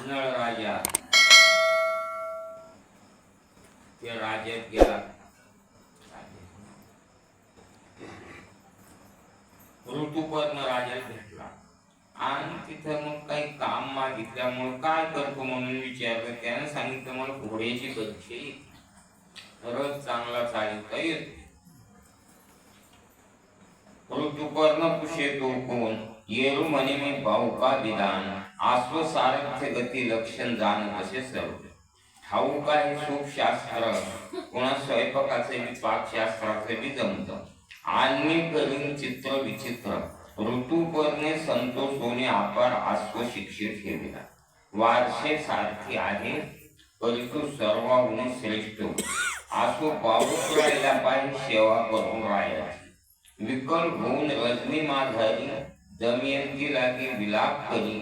नळ राजा त्या राज्यात गेला. ऋतुपर्ण राजाला भेटला आणि तिथं मग काही काम मागितल्यामुळे काय करतो म्हणून विचारलं. त्याने सांगितलं मला घोड्याची परीक्षा येते, रथ चांगला चालता येतो. ऋतुपर्ण पुषे तो कोण, येरू म्हणे मी भाऊ का विधान, आस्व सारथ्य गती लक्षण जाण कसे सर्व. ठाऊ काय सुख शास्त्र, कोणा स्वयंपाकाचे बी पाकशास्त्राचे बी जमतं, आणि करीन चित्र विचित्र. ऋतुपर्णे संतोष होणे अपार आस्व शिक्षित ठेविला. वारसे सारखी आहे परंतु सर्वाहुन श्रेष्ठ. आसो पाऊस राहिला पाहिजे सेवा करून राहायची. विकल होऊन रजनी माधारी, दमयंती लागे विलाप करी.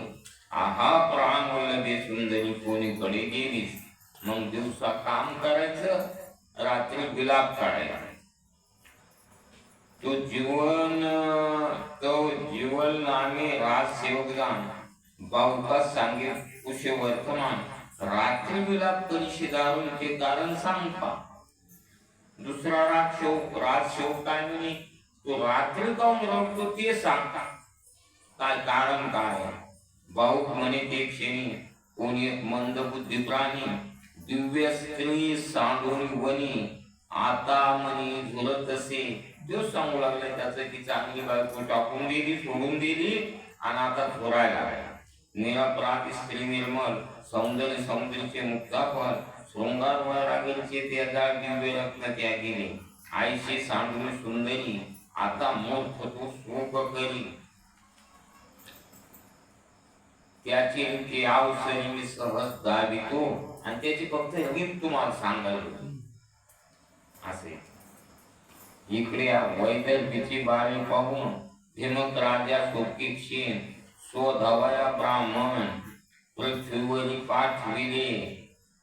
आहा प्राण वल्लभे सुंदरी, कोणीकडे गेलीस. मग दिवसा काम करायचं, रात्री विलाप काढायचा. तो जीवन नामे राज सेवकदान, बाहुका सांगे कुशे वर्तमान. रात्री विलाप करीशी दारून ते कारण सांगता. दुसरा राजसेवक काय म्हणे, तो रात्री काऊन रडतो ते सांगता, काय कारण काय. भाऊक म्हणे ते क्षणी, कोणी एक मंद बुद्धी प्राणी. दिव्य स्त्री सांडून वनी, आता म्हणे झुरत असे. दिवस सांगू लागलाय त्याचं की चांगली बायको टाकून दिली, सोडून दिली आणि आता झोरायला लागला. निरपराधी स्त्री निर्मल, सौंदर्याचे मुक्ताफळ. शृंगार वैराग्याचे त्याचा दिव्य रत्न त्यागिले. आईशी सांडून सुंदरी, आता मूर्ख तो शोक करी. त्याची ती अवसरी मी सहज दाबितो, आणि त्याची फक्त रीत तुम्हाला सांगायला असे. इकडे वैदर्भीची बाळी पाहून धिमक राजा सोपीक्षीण. स्वधवया ब्राह्मण पृथ्वीवरी पाठविले.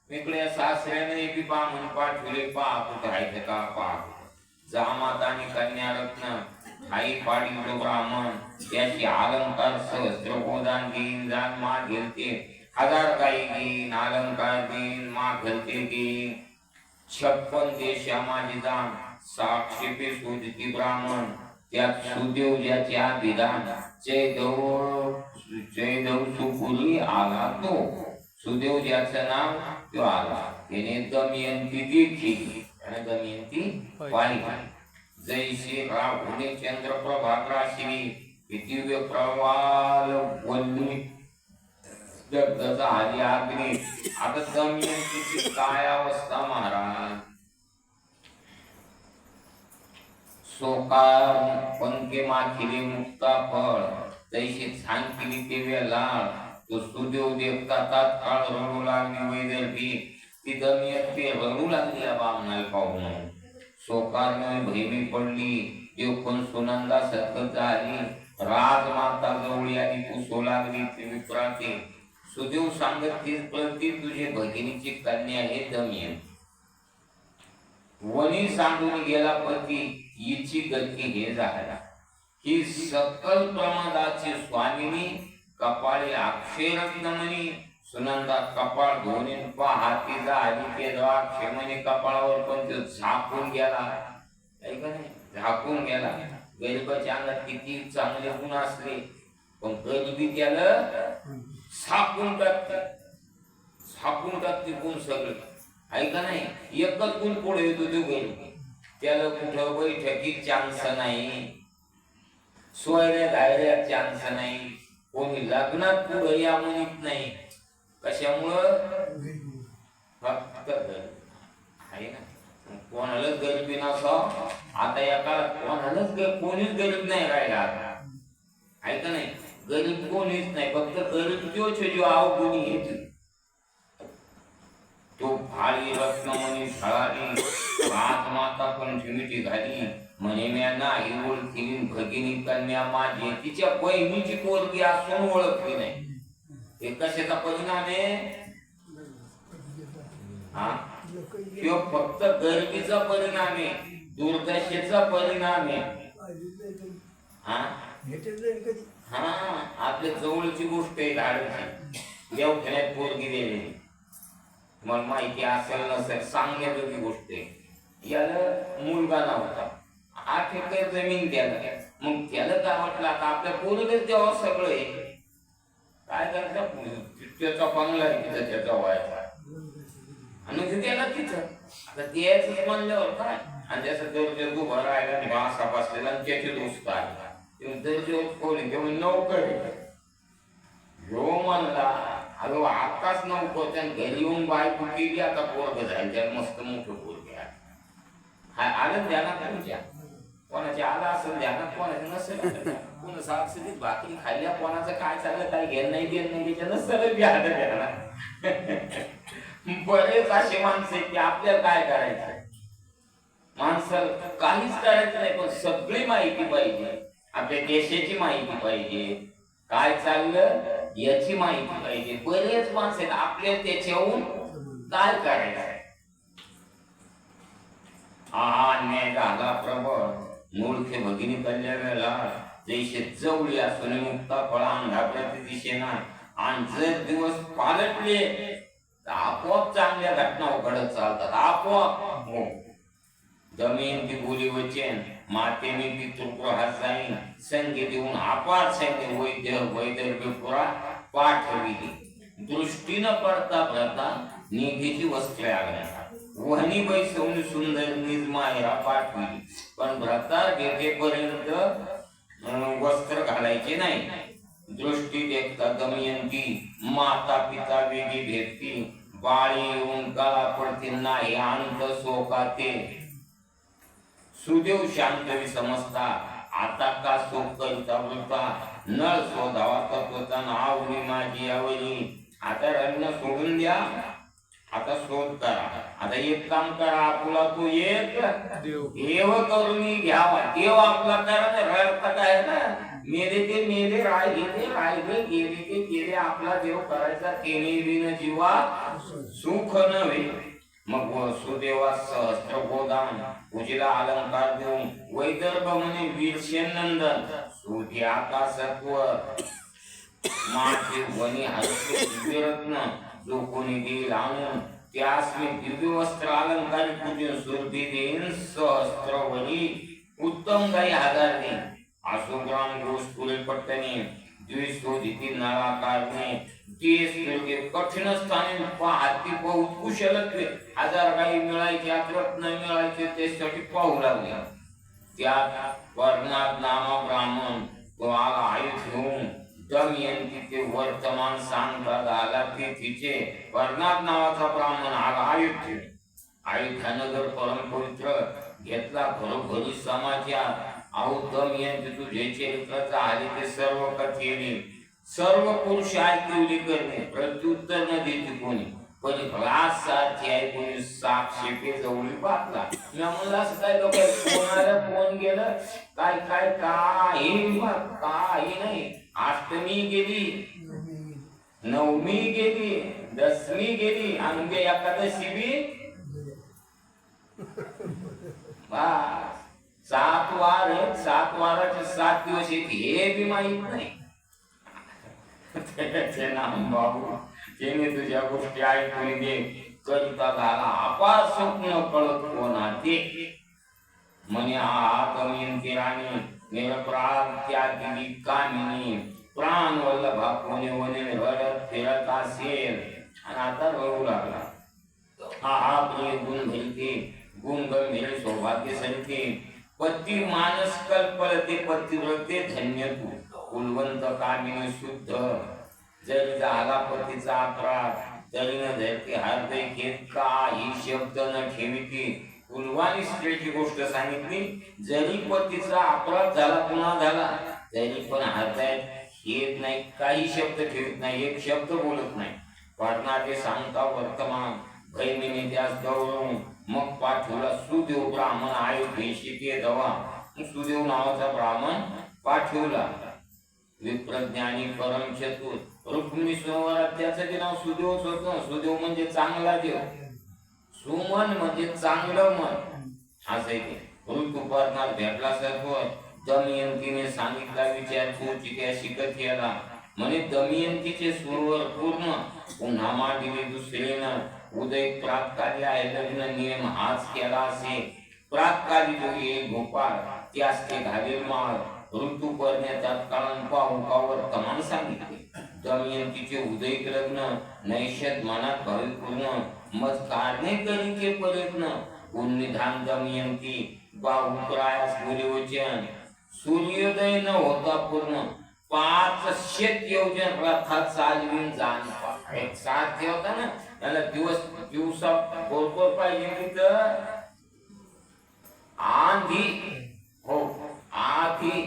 इकडे सासऱ्याने एक ब्राह्मण पाठविले. पहा कुठं राहायचं का पहा. जामात आणि कन्या रत्न आई पाडी तो ब्राह्मण. त्याची अलंकार सहस्त्र गोदान देईन, जाण मा घेलते 1000 गाई घेईन. अलंकार देईन, मा घलते देईन. 56 देशा माझी दान, साक्षी पे सुजती ब्राह्मण. त्यात सुदेव ज्याचे विधान, जयदेव सुपुरी आला तो. सुदेव ज्याचं नाव तो आला. त्याने दमयंती देखी, त्याने दमयंती पाहिली. जैसे राहुने चंद्रप्रभा राशिनी, दिव्य प्रवाल वल्ली जगदचा आली अग्नी. आता दमयंतीची काय अवस्था महाराज. सोकार पंखे माखिले मुक्ता फळ, तैशी छान केली ते वेलाळ. तो सुदेव देवता तात्काळ रडू लागली वैदर्भी. ती दमयंती रडू लागली या बामणाला पाहून. सोकारने भयवी पडली, देव पण सुनंदा सतत झाली. राजमाता जवळी आली, पुसू लागली ती विप्राती. सुदेव सांगत तीच प्रती, तुझे भगिनीची कन्या हे दमयंती. वनी सांडून गेला पती, हिची गती हे झाला. ही सकल प्रमादाची स्वामिनी, कपाळी अक्षरत्नमणी. सुनंदा कपाळ धोनी हाती झाली ते द्राक्ष म्हणे कपाळावर, पण तो झाकून गेला. ऐका नाही, झाकून गेला. गरीबाच्या अंगात किती चांगले गुण असले, पण गरिबी त्याला झाकून टाकते गुण सगळे. ऐका नाही, एकच गुण पुढे येतो तो गरीब. त्याला कुठं बैठकीत चान्स नाही, सोयऱ्या धायऱ्यात चान्स नाही, कोणी लग्नात पुढे या म्हणत नाही. कशामुळं? फक्त आहे ना. कोणालाच गरिबी नसावं. आता या काळात कोणीच गरीब नाही राहिला आता. ऐका नाही, गरीब कोणीच नाही, फक्त गरीब जो अवगुणी येते. तो भाळी रत्नमणी झळाली, राजमाता पण झिमिटी घाली. म्हणे म्या नाही ओळखली भगिनी कन्या माझी. तिच्या बहिणीची पोरगी असून ओळखली नाही. हे कशाचा परिणाम आहे? तो फक्त गरिबीचा परिणाम आहे, दुर्दशेचा परिणाम आहे. आपल्या जवळची गोष्ट आहे धाडची. देवठ्यात पोरगी दिली. मला माहिती असेल नसेल सांगण्याजोगी गोष्ट आहे. याला मुलगा नव्हता, 8 एकर जमीन द्यायला. मग त्याला काय वाटलं आता आपल्या पोरीलाच द्यावं सगळं आहे. काय करता त्याचा बंगला आहे तिथं त्याचा व्हायचा आणि ते त्याला तिथं आता द्यायचं म्हणल्यावर काय. आणि त्याचा दर्जा उभा राहिला आणि भासा बसलेला आणि त्याचे दोस्त आले दर्जा खोली तेव्हा नौकर ह्यो म्हणला अगं आताच नौकर त्यानं घरी येऊन बायको केली आता पोरग जाईल त्याला मस्त मोठं पोरग आलं ध्यानात तुमच्या कोणाच्या आला असेल ध्यानात कोणाचं नसेल कोण साक्षीत भाकरी खाल्ल्या कोणाचं काय चाललं काय घेणं नाही देणं नाही त्याच्या नसेल बी आलं ध्यानात. बरेच असे माणसं आहेत की आपल्याला काय करायचं माणसाला काहीच करायचं नाही पण सगळी माहिती पाहिजे. आपल्या देशाची माहिती पाहिजे, काय चाललं याची माहिती पाहिजे. बरेच माणसं आहेत आपल्याला त्याच्याहून काय करायचं. हा अन्याय झाला प्रबळ मूर्खे भगिनी कल्ल्या वेळेला जैसे जवळी असून मुक्ता फळा अंधाप्रती दिशेना. आणि जर दिवस पालटले तर आपोआप चांगल्या घटना घडत चालतात आपोआप. हो दमयंती बोली वचन मातेने पितृप्रहास जाईन संगे देऊन अपार सैन्य वैद्य वैदर्भ्य पुरा पाठविली. दृष्टी न पडता भरता निधीची वस्त्रे आल्या वहनी बैसवून सुंदर निजमायरा पाठविली. पण भ्रतार घेतेपर्यंत वस्त्र घालायचे नाही. दृष्टी देखता दमयंती माता पिता वेगी भेटती. बाळी येऊन गळा पडते नाही अंत शोकाते. सुदेव शांत समजता आता का शोक करिता वृता. नळ शोधावा तत्वता आवडी माझी आवडी. आता रत्न सोडून द्या आता शोध करा. आता एक काम करा आपला तो एक देव करून घ्यावा. देव आपला करा रडता काय ना मेले ते मेले राहिले ते राहिले गेले ते गेले. आपला देव करायचा तेने विन जीवा सुख नव्हे. मग सुदेवा सहस्त्र गोदान पूजेला अलंकार देऊन वैदर्भ म्हणे वीरशेन नंदन. सुधी आकाशत्व माझे वनी हरते दिव्यरत्न. जो कोणी देईल आणून त्यास मी दिव्य वस्त्र अलंकार पूजन सुरभी देईन सहस्त्रवरी. उत्तम गाई 1000 देईन. आसुग्राम गोष पुरे पट्टने द्विशोधिती नळाकारणे. देश योग्य कठीण स्थानी हाती बहुत कुशलत्वे 1000 गाई मिळायचे रत्न मिळायचे त्यासाठी पाहू लागले. त्यात वर्णात नामा ब्राह्मण तो आला आयुध घेऊन. दमयंती ते वर्तमान सांगता झाला ते तिचे. वर्णात नावाचा ब्राह्मण आला आयुध. आयुध्यानं जर परम पवित्र घेतला घरोघरी समाचार. अहो दमयंती तुझे चरित्राचा आले ते सर्व कथेने. सर्व पुरुष ऐकवली करणे प्रत्युत्तर न देते कोणी. पण रास सारखी ऐकून साक्षेपे जवळी पाहता. मी म्हणलं असं काय लोक कोणाला फोन गेलं काय काय काही नाही. अष्टमी गेली, नवमी गेली, दशमी गेली आणि उद्या एकादशी बी. बस 7 वार आहेत. 7 वाराचे 7 दिवस येते हे बी माहित नाही. त्याचे नाम बाबू त्याने तुझ्या गोष्टी ऐकून दे करिता झाला अपार स्वप्न कळत कोणा ते. म्हणे हा दमयंती राणी निरपराध त्यागी कामिनी. प्राण वल्लभा कोणी वने रडत फिरत असेल आणि आता रडू लागला. हा प्रिय गुण धरते गुण गंभीर सौभाग्य सरिते. पती मानस कल्पलते पतिव्रते धन्य तू. कुलवंत कामिनी शुद्ध जरी झाला पतीचा अपराध तरी न धरते हृदय घेत काही शब्द न ठेविते. कुलवानी स्त्रीची गोष्ट सांगितली. जरी पतीचा अपराध झाला पुन्हा झाला तरी पण हृदयात घेत नाही काही शब्द ठेवत नाही एक शब्द बोलत नाही. पाटणाचे सांगता वर्तमान बहिणीने त्यास गौरवून मग पाठवला सुदेव ब्राह्मण आयुधेशी ते दवा. सुदेव नावाचा ब्राह्मण पाठवला. विप्रज्ञानी परम चतुर रुक्मिणी स्वयंवरात त्याचं नाव सुदेवच होतं. सुदेव म्हणजे चांगला देव. सुमन म्हणजे चांगलं मन असं आहे ते. ऋतुपर्णात भेटला सर्व. दमयंतीने सांगितला विचार तू त्या शिकत गेला. म्हणे दमयंतीचे सुरवर पूर्ण पुन्हा मांडिले दुसरेनं उदय प्रातकाली आहे लग्न नियम हाच केला असे प्रातकाली जो येईल गोपाळ त्यास ते घालेल माळ ऋतू करण्यात काळान पाहू कावर कमान सांगितले दमयंतीचे उदय लग्न नैषध मनात भावी पूर्ण मज कारणे करी के प्रयत्न उन्निधान दमयंती बाहुप्रायास बोले वचन सूर्योदय न होता पूर्ण 500 योजन रथात चालवीन जाण एक साथ होता ना त्याला दिवसा बरोबर पाहिजे तिथं आंधी हो आधी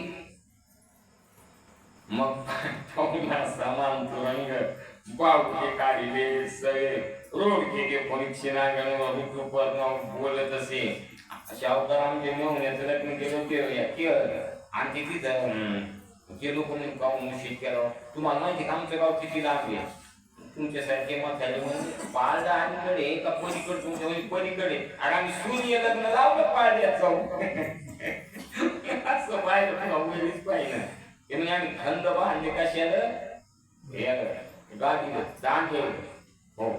मग समान तुरंग बाबूचे काढले सगळे रोडके के परीक्षेनांगण ऋतू बोलत असे शावकार आमचे मेहण्याचं लग्न केलं आणि तिथं गेलो कोणी गाव मुशीत केलं तुम्हाला माहिती का आमचं गाव किती लांब आहे तुमच्यासारखे म्हातारे म्हणजे पाळदा आणकडे का पलीकडे तुमच्या पलीकडे आणि आम्ही सूर्य लग्न लावलं पाळद्यात जाऊ असं पाहिलं तुला उघडीच पाहिलं ते आम्ही खंड बांधले कशाला गाडीला दांडे हो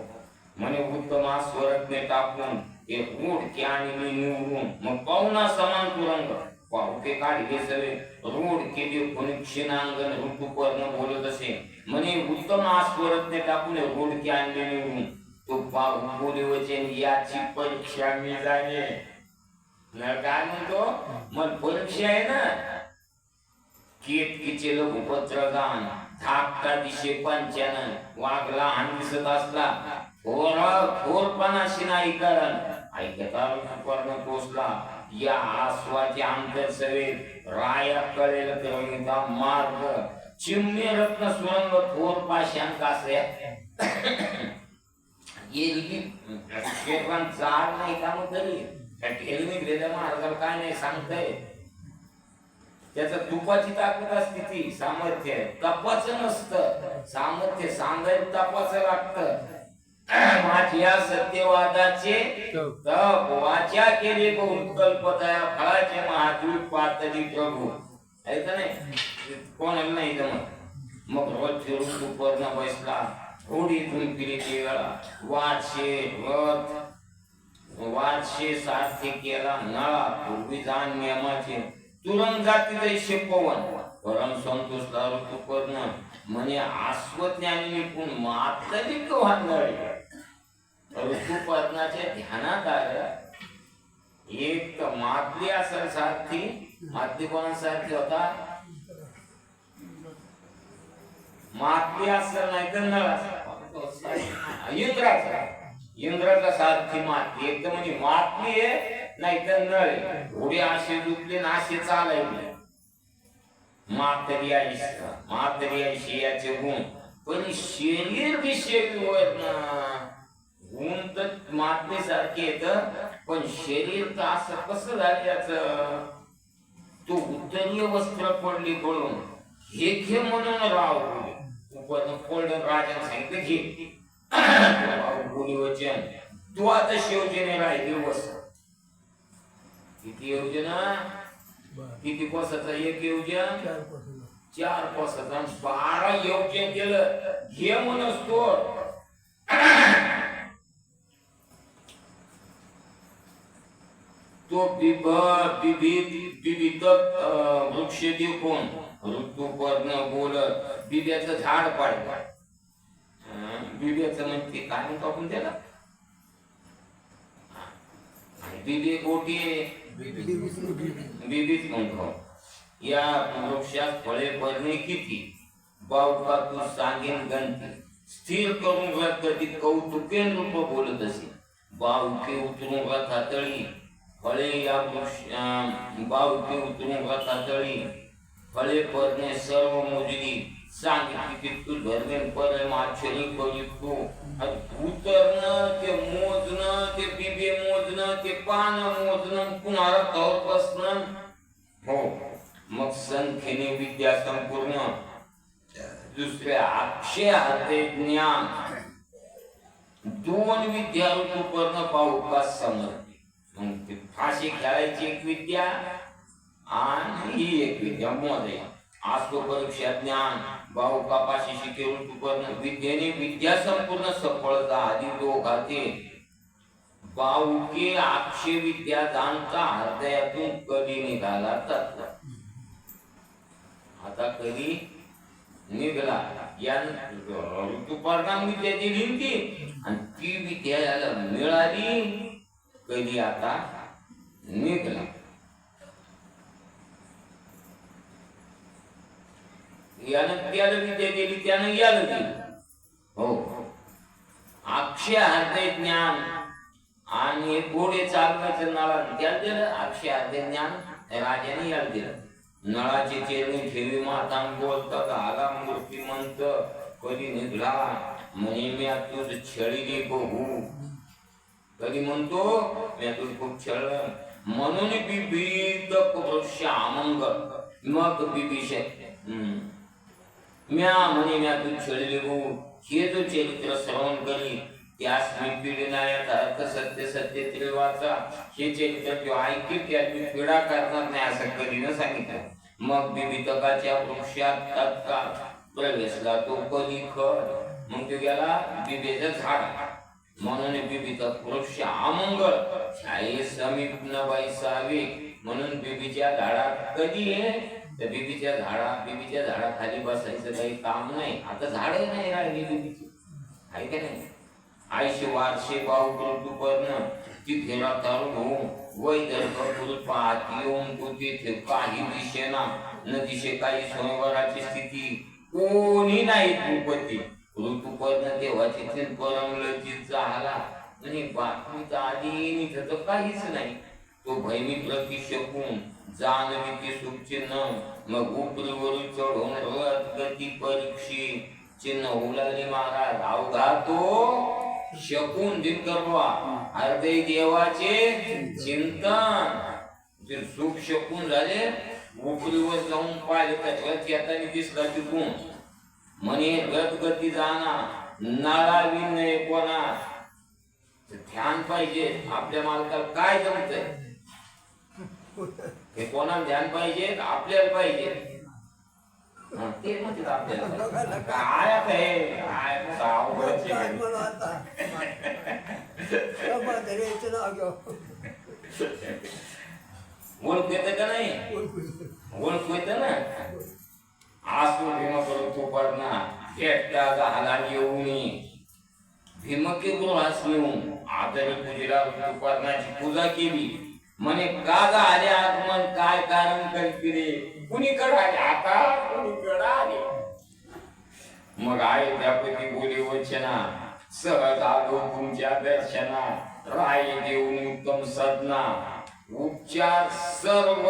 म्हणे उत्तमा स्वरत्ने टाकून एक रूढ आणि निवडून मग पाहुणा समान तुरंग पाहुके काढले सगळे रूढ केले कोणी क्षीणांगण ऋतुपर्ण बोलत असे म्हणे उत्तम आस्वरत्ने टाकून रूढ आणले निवडून तो पाहू बोले वचन याची परीक्षा मी जाणे काय म्हणतो मग परीक्षा आहे ना केतकीचे लघुपत्रगान धाकटा दिशे पंचानन वागला आणि दिसत असला थोरपणाशी नाही कारण ऐकता ऋतुपर्ण पोचला या आस्वाचे अंतर सवेत राया कळेल करुणिता मार्ग चिमणे रत्न सुरंग थोर पाशान कासऱ्या ये शेरवान चार नाही काम तरी ठेल निघलेल्या मार्गाला काय नाही सांगताय त्याचा तुपाची ताकद असते ती सामर्थ्य तपाचं नसतं सामर्थ्य सांगायला तपाचं लागतं माझ्या सत्यवादाचे तप वाचा केले बहुत कल्पतया फळाचे महाद्वीप पातळी प्रभू ऐका नाही कोणाला नाही जमत मग रोज फिरून दुपर्ण बसला थोडी धून फिरी वेळा वादशे साध्य केला नळा पूर्वी जाण नियमाचे तुरंग जाती शिपवन परम संतोषला ऋतुपर्ण म्हणे आस्वज्ञानी निपुण मातली कव्हांगळे ऋतुपर्णाच्या ध्यानात आलं एक मातली असेल सारखी मातली कोणासारखी होता मातली असेल नाही तर नळ इंद्राचा सारखी मातली एक तर म्हणजे मातली आहे नाही तर नळ उडी असे दुखले ना असे चालायचे मातरी आयुष्य याचे गुण पण शरीर विषयी गुण तर मातरीसारखे येत पण शरीर तर असं कसं झालं याच तो उत्तरीय वस्त्र पडली पडून हे घे म्हणून राव पडलं राजाने सांगितलं घे बोली वचन तू आता शिवजीने राहिली वस किती योजना किती कोसाचा एक योजन 4 कोसाचा 12 योजन केलं घे म्हणून तो बिबित वृक्ष देखून ऋतुपर्ण बोलत बिब्याचं झाड पाडलं बिब्याचं म्हणते काय म्हणतो आपण त्याला बिबी गोटी बिबीच म्हणतो या वृक्षात फळे पडणे किती बावका तू सांगेन गणती स्थिर करून कधी कौतुकेन रूप बोलत असे बावके उतरून रथातळी फळे या वृक्ष बावके उतरून रथातळी फळे पडणे सर्व मोजली सांगितली तू धर्मेन परम आश्चर्य करू उतरणं ते मोजणं ते बिबे मोजणं ते पान मोजणं कुणाला तोर बसणं हो मग संख्येने विद्या संपूर्ण दुसऱ्या अक्षय हाते ज्ञान 2 विद्या ऋतुपर्ण पाहू का समर्थ मग ते फाशी खेळायची एक विद्या आणि ही एक विद्या मोजायची आस्व परीक्षा ज्ञान भाऊ कापाशी शिके ऋतुपर्ण विद्येने विद्या संपूर्ण सफळता आधी दोघाते बाऊके अक्षय विद्या जाणता हृदयातून कधी निघाला तत्व आता कधी निघाला या ऋतुपर्णा विद्या दिली ती आणि ती विद्या याला मिळाली कधी आता निघाला यानं त्याला विद्या दिली त्यानं याला दिली हो अक्षय हृदय ज्ञान आणि घोडे चालवायचं नळा त्याला दिलं अक्षय हृदय ज्ञान राजाने याला दिलं नळाचे चेरणी ठेवी मातान बोलतात आला मूर्तिमंत कधी निघला म्हणे मी तुझ छळीले बहू कधी म्हणतो मी तुझ खूप छळ म्हणून विविध पुरुष आमंग मग बिबिष म्या म्हणे म्या तू छळले हो हे जो चरित्र श्रवण करी त्यास मी पिढीनायक अर्थ सत्य सत्य त्रिवाचा हे चरित्र जो ऐकेल त्यात मी पिढा करणार नाही असं कधी न सांगितलं मग बिबितकाच्या वृक्षात तत्काळ प्रवेशला तो कधी खड मग तो गेला बिबेचं झाड म्हणून बिबितक वृक्ष अमंगळ छाये समीप न बैसावे म्हणून बिबीच्या झाडात कधी आहे तर बिबीच्या झाडाखाली बसायचं काही काम नाही आता झाड नाही राहिली बिबीची आहे का नाही आयशे वारशे बाऊ ऋतुपर्ण तिथे राहून होऊन वैदर्भ पाहती येऊन तो तिथे काही दिशेना न दिशे काही स्वयंवराची स्थिती कोणी नाही भूपती ऋतुपर्ण देवाची परमलचित झाला आणि बातमीचा आधी तर काहीच नाही तो भैमी प्रति शकून जानवी ती सुचिन्ह मग उपरीवरून चढून रथ गती परीक्षी चिन्ह उलाली महाराज अवघा तो शकून दिनकरवा हृदय देवाचे चिंतन ते सुख शकून झाले उपरीवर जाऊन पाहिलं त्याच्या चेताने दिसला तिथून म्हणे रथ गती जाना नाळा विनय कोणा ध्यान पाहिजे आपल्या मालकाला काय जमतंय हे कोणाला ध्यान पाहिजे आपल्याला पाहिजे ते म्हणतात आपल्याला काय आहे ओळख येत का नाही ओळख येत ना आसू भीम करून तो पडना एकटा झाला येऊन भीमके गृहास येऊन आदरी पूजेला ऋतुपर्णाची पूजा केली म्हणे का आले आगमन काय कारण करी कुणीकडे आले आता कुणीकडे आले मग आहे त्यापैकी बोले वचना सहज आलो तुमच्या दर्शना राय देऊन उत्तम सदना उपचार सर्व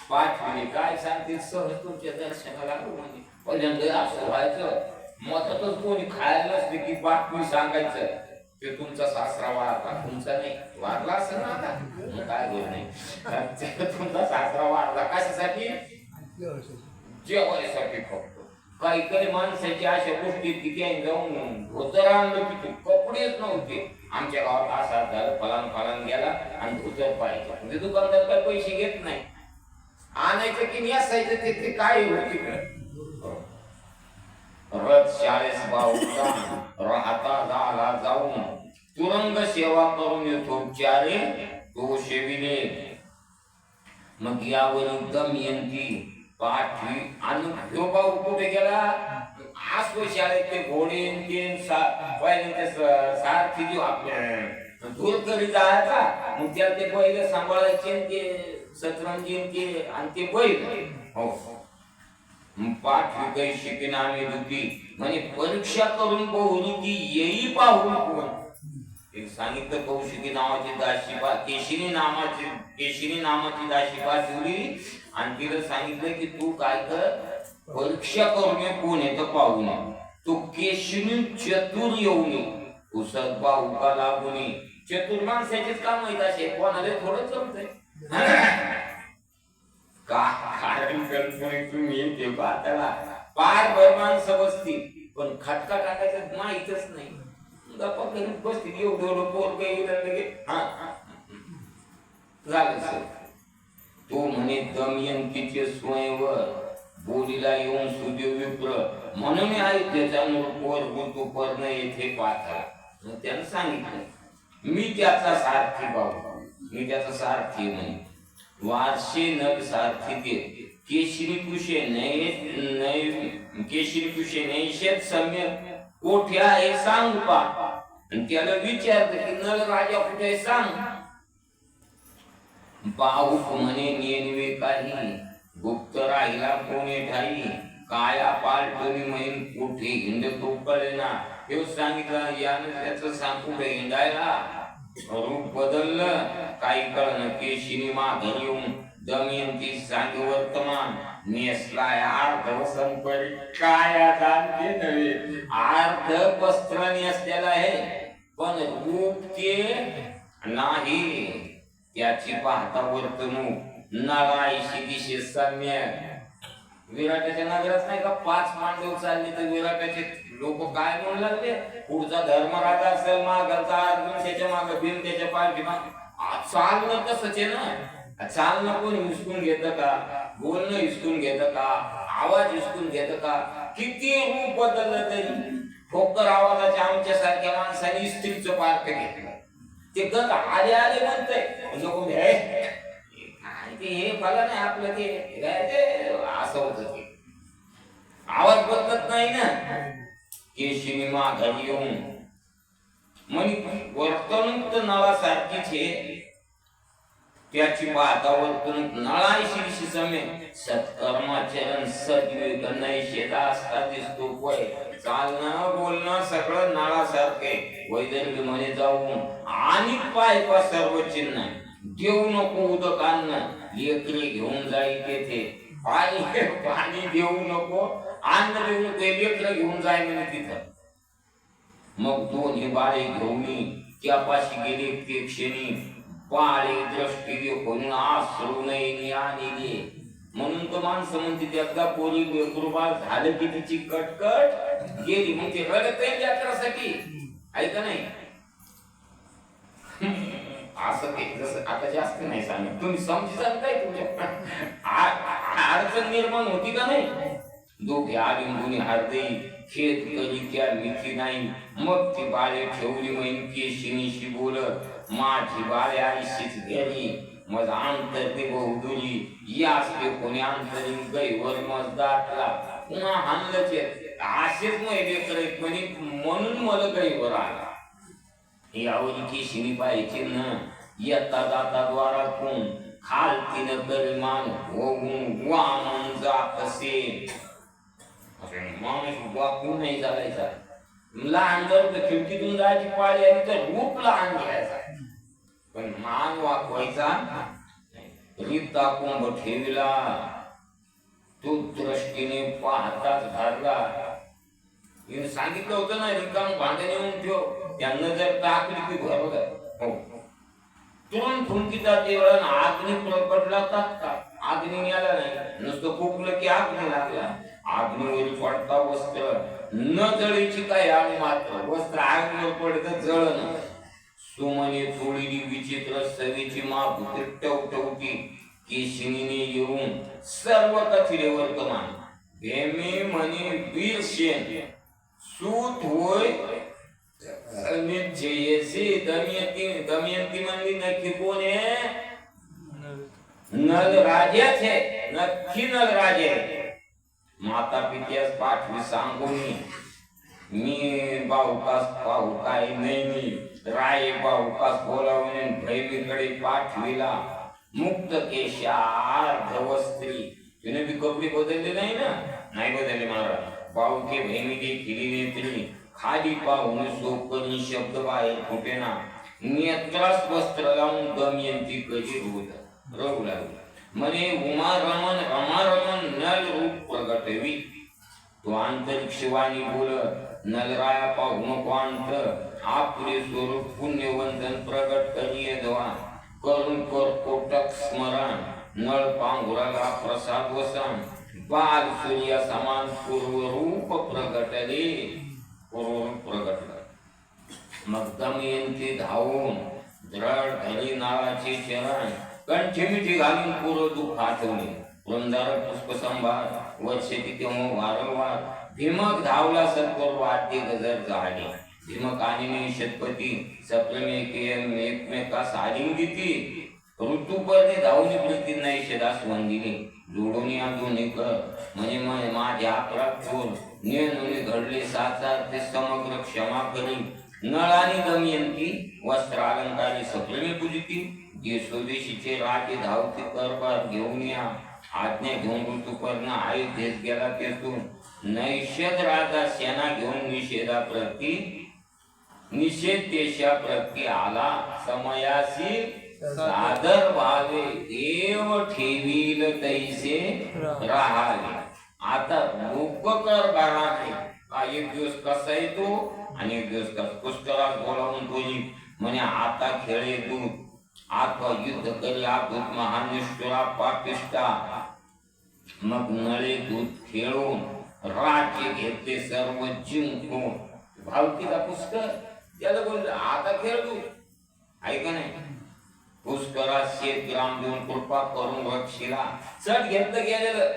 पाठवले काय सांगते सहज तुमच्या दर्शनाला आलो म्हणजे पहिल्यांदा असं व्हायचं मतातच कोणी खायला नसते की बातमी सांगायचं ते तुमचा सासरा वारला तुमचा नाही वारला असं ना आता काय बोल नाही तुमचा सासरा वारला कशासाठी जेवायसाठी फक्त काही काही माणसाची अशा गोष्टी तिथे जाऊन धोतर आणलं तिथे कपडेच नव्हते आमच्या गावात असा झालं फलान गेला आणि धोतर पाहिजे म्हणजे दुकानदार काही पैसे घेत नाही आणायचं की नेसायचं ते काय होती रथ शाळेस बाहुला राहता झाला जाऊन तुरंग सेवा करून येतो चारे तो शेविले मग यावर दमयंती पाठी आणि ह्यो भाऊ कुठे गेला आसो शाळेत ते घोडे ते पहिले सारथी जो आपल्या दूर करी जायचा मग त्याला ते पहिले सांभाळायचे ते सतरंजी ते आणि ते बैल हो पाठ काही शिकना आम्ही दुखी म्हणजे परीक्षा करून बहुरुती येई पाहून कोण एक सांगितलं कौशिकी नावाची दाशी केशिनी नामाची दाशी पाठवली आणि तिला सांगितलं की तू काय कर परीक्षा करून कोण येतं पाहून तो केशिनी चतुर येऊन उसत पाहू का लागून चतुर माणसाचेच काम माहित असे कोणाला थोडं जमतंय कारण तुम्ही ते पाहताला पार भरमान समजती पण खटका टाकायचं माहीतच नाही गप्पा करून बसतील एवढं पोर काही झालं सर तो म्हणे दमयंतीचे स्वयंवर बोलीला येऊन सुदेव विप्र म्हणून त्याचा नृपवर गुंतू पर्ण येथे पाहता. त्यानं सांगितलं मी त्याचा सारथी बाबू, मी त्याचा सारथी म्हणे. वारशे नग सारथी ते केशरी कुशे केशरी कुशे नैशेत सम्यक कोठे आहे सांग पा. त्याला विचारलं की नल राजा कुठे सांग. बाहुक म्हणे नेनवे काही गुप्त राहिला कोणी ठाई. काया पालटणी मैन कुठे हिंडतो कळेना. हे सांगितलं यानं त्याचं सांग कुठे हिंडायला. रूप बदललं काही कळणं. केशिनी माघारी येऊन दमयंती सांग वर्तमान. नेसलाय अर्ध संपरी काया जाणते नव्हे. अर्ध वस्त्र नेसलेला आहे पण रूप ते नाही. त्याची पाहता वर्तणूक नळाईशी दिशे सम्यक. विराटाच्या नगरात नाही का 5 पांडव चालले तर विराटाचे लोक काय म्हणू लागले. पुढचा धर्मराज असेल मागाचा अर्जुन त्याच्या मागे भीम त्याच्या पाठीमागे. चालणं कसंच आहे ना. चालणं कोण हिसकून घेतं का. बोलणं हिसकून घेतं का. आवाज हिसकून घेतं का. किती रूप बदललं तरी ठोकर आवाजाच्या आमच्या सारख्या माणसाने स्त्रीचं पार्क घेतलं. ते गत आले आले म्हणतंय नको ते हे फला नाही आपलं ते असं होत. ते आवाज बदलत नाही ना. केशिनी माघारी येऊन म्हणे वर्तणूक तर नळासारखीच आहे. त्याची पाहता वर्तणूक नळाशी समे. सत्कर्माचरण सद्विवेक नैषेधा असता दिसतो पय. चालणं बोलणं सगळं नळासारखे. वैदर्भी म्हणे जाऊन आणि पाय सर्व चिन्ह. देऊ नको उदकांना लेकरे घेऊन जाई तेथे. पाणी देऊ नको अन्न देऊ नको लेकरं घेऊन जाय म्हणे तिथं. मग दोन्ही बाळे घेऊन त्यापाशी गेले ते क्षणी. बाळे दृष्टी देखून आसरू नये आणि म्हणून तो माणसं म्हणते एकदा पोरी बेकुरबाळ झालं की तिची कटकट गेली. मग ते रडत आहे लेकरासाठी ऐका नाही. असं ते जसं आता जास्त नाही सांगत तुम्ही समजाल काय तुमच्या अडचण निर्माण होती का नाही. दोघे आलिंबुनी हरदई खेत करी त्या मिठी नाही. मग ती बाळे ठेवली मैन केशिनीशी बोलत. माझी बाळे आईशीच घरी मग अंतर ते बहुदुरी यास ते कोणी अंतरीन गैवर मज दाटला. पुन्हा हाणलंच असेच मग लेकर म्हणे म्हणून मला गैवर आला. यावरी केशिनी पाहिजे न येता जाता द्वारातून खालतीन परिमाण होऊन वामन जात असे. माणूस वाकून नाही चालायचा. लहान जर खिडकीतून जायची पाळी आली तर रूप लहान घ्यायचा पण मान वाकवायचा. रीत कुंभ ठेवला तो दृष्टीने पाहताच धरला. हिने सांगितलं होतं ना रिकाम भांडे नेऊन ठेव. त्यांना जर टाकली की बरोबर हो तुरंत फुंकीचा देवळण आग्नी प्रकटला का. अग्नी आला नाही नुसतं फुकलं की अग्नी लागला. अग्नीवर पडता वस्त्र न जळीची काय आणि मात्र वस्त्र अग्नीवर पडत जळण. सुमने थोडी विचित्र सवेची माप टवटवती. केशिनीने येऊन सर्व कथिले वर्तमान. भेमे म्हणे वीर शेन सूत होय निश्चयसी. दमयंती म्हणली नक्की कोण आहे. नल राजाच आहे. नक्की नल राजे. माता पित्यास पाठवी सांगून मी बाहुकास पाहू काय नाही. राय बाहुकास बोलावून भैमीकडे पाठविला. मुक्त केशा अर्धवस्त्री. तिने बी कपडे बदलले नाही ना. नाही बदलले महाराज. बाहुके भैमी देखील नेत्री. खाली पाहून सोपनी शब्द बाहेर फुटेना. नेत्रास वस्त्र लावून दमयंती कधी होत रडू लागली. म्हणे उमा रमन रमा रमन नल रूप प्रगटवी. तो अंतरिक्षवाणी बोलत नलराया पाहून क्वांत आपले स्वरूप पुण्यवंदन प्रगट करिये द्वा. करून कर कोटक स्मरण नळ पांघुराला प्रसाद वसन. बाल सूर्य समान पूर्व रूप प्रगटले. प्रगटलं. मग दमयंती धावून द्रढ धरी नाळाचे चरण कंठी मिठी घालून पूर्व दुःख आठवले. वृंदारक पुष्पसंभार वर्षेती तेव्हा वारंवार भीमक धावला सत्वर वाद्य गजर झाले भीमकानिने शतपती सप्रेमे एकमेकास आलिंगिती ऋतुपर्णे धावून प्रती नैषदास वंदिले जोडून या दोन्ही कर म्हणजे माझ्या प्राप्तोर नियनुने घडले साचार ते समग्र क्षमा करी नळ आणि दमयंती वस्त्रालंकारी सप्रेमे पूजिती जे स्वदेशीचे राजे धावते करभार घेऊन या आज्ञा घेऊन ऋतुपर्ण अयोध्येस गेला तेथून नैषद राजा सेना घेऊन निषेध देशाप्रती आला समयासी सादर व्हावे देव ठेवील तैसे राहावे आता उपकर बाळाने एक दिवस कसा येतो आणि एक दिवस कसा पुष्करात बोलावून बोली म्हणे आता खेळे दूत आता युद्ध करी आभूत महानिष्ठुरा पापिष्टा मग नळे दूत खेळून राज्य घेतले सर्व जिंकून भावकीचा पुष्कर त्याला बोलले आता खेळ तू ऐका नाही पुष्करात 100 ग्राम देऊन कृपा करून रक्षिला चढ घेतलं गेलेलं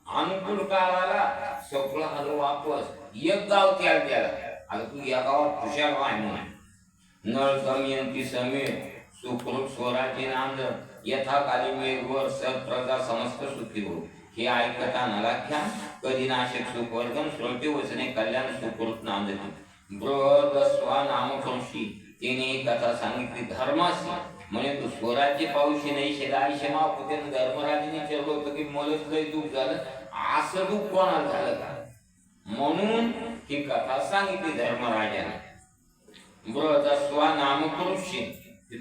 अनुकूल काळाला सगळं आलं वापस एक गाव त्याला आता तू या गावात हुशार आहे म्हणून नळ दमयंती समेत सुखरूप स्वराचे नांद यथाकाली मेघवर सत्प्रजा समस्त सुखी हो हे ऐकता नलाख्यान कधी नाशक सुखवर्गम श्रोते वचने कल्याण सुखरूप नांदती बृहदस्वा नामकृषी तिने कथा सांगितली धर्मासी म्हणे तू स्वराज्य पाऊशी नाही शेदाईशे मापुते धर्मराजाने विचारलं होतं की मलाच लय दुःख झालं असं दुःख कोणाला झालं का म्हणून ही कथा सांगितली धर्मराजाने बृहदस्वा नामकृषी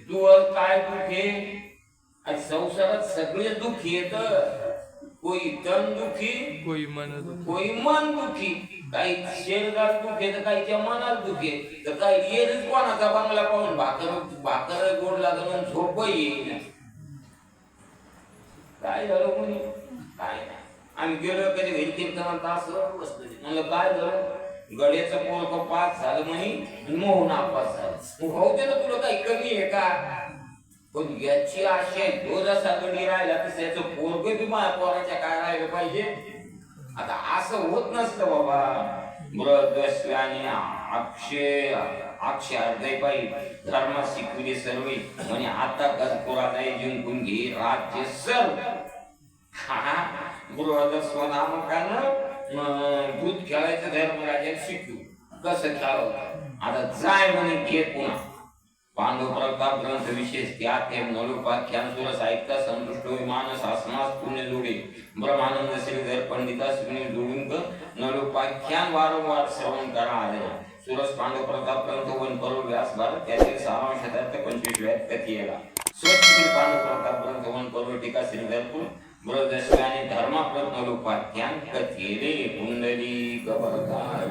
तू काय दुःख आहे संसारात सगळे दुःख येत कोई तन दुखी कोई मन दुखी काही शरीरात दुखे तर काहीच्या मनात दुखे तर काही येईल कोणाचा बंगला पाहून भाकर गोड लागलं झोप येईल काय झालं म्हणे काय आम्ही गेलो कधी घरी कीर्तनाला तास बसलो म्हणलं काय झालं गड्याचं पोरक पास झालं म्हणे मोह नापास झालं भाऊ ना तुला काही कमी आहे का पण याची आशा आहे तो जसा गडी राहिला तर त्याचं पोरग बी माझ्या पोराच्या काय राहिलं पाहिजे आता असं होत नसतं बाबा बृहदस्वाने अक्षय अर्धय पायी धर्म शिकविले सर्व म्हणे आता गजपुरात जिंकून घे राज्य सर्व हा बृहदस्व नामकानं दूध खेळायचं धर्मराजाला शिकू कसं खेळावं आता जाय म्हणे घे पुन्हा पांडव प्रताप ग्रंथ विशेष त्यात हे नलोपाख्यान सुरस ऐकता संतुष्ट होई मानस आसनास पुण्य जोडे ब्रह्मानंद श्रीधर पंडिता सुनील जोडून नलोपाख्यान वारंवार श्रवण करा आले सुरस पांडव प्रताप ग्रंथ वन करोड व्यास भारत त्यातील सारांश 25व्या कथेला स्वच्छ श्री पांडव प्रताप ग्रंथ वन करोड टीका श्रीधरपूर बृहदस्वाने धर्माप्रत नलोपाख्यान कथेले कुंडली कबरदार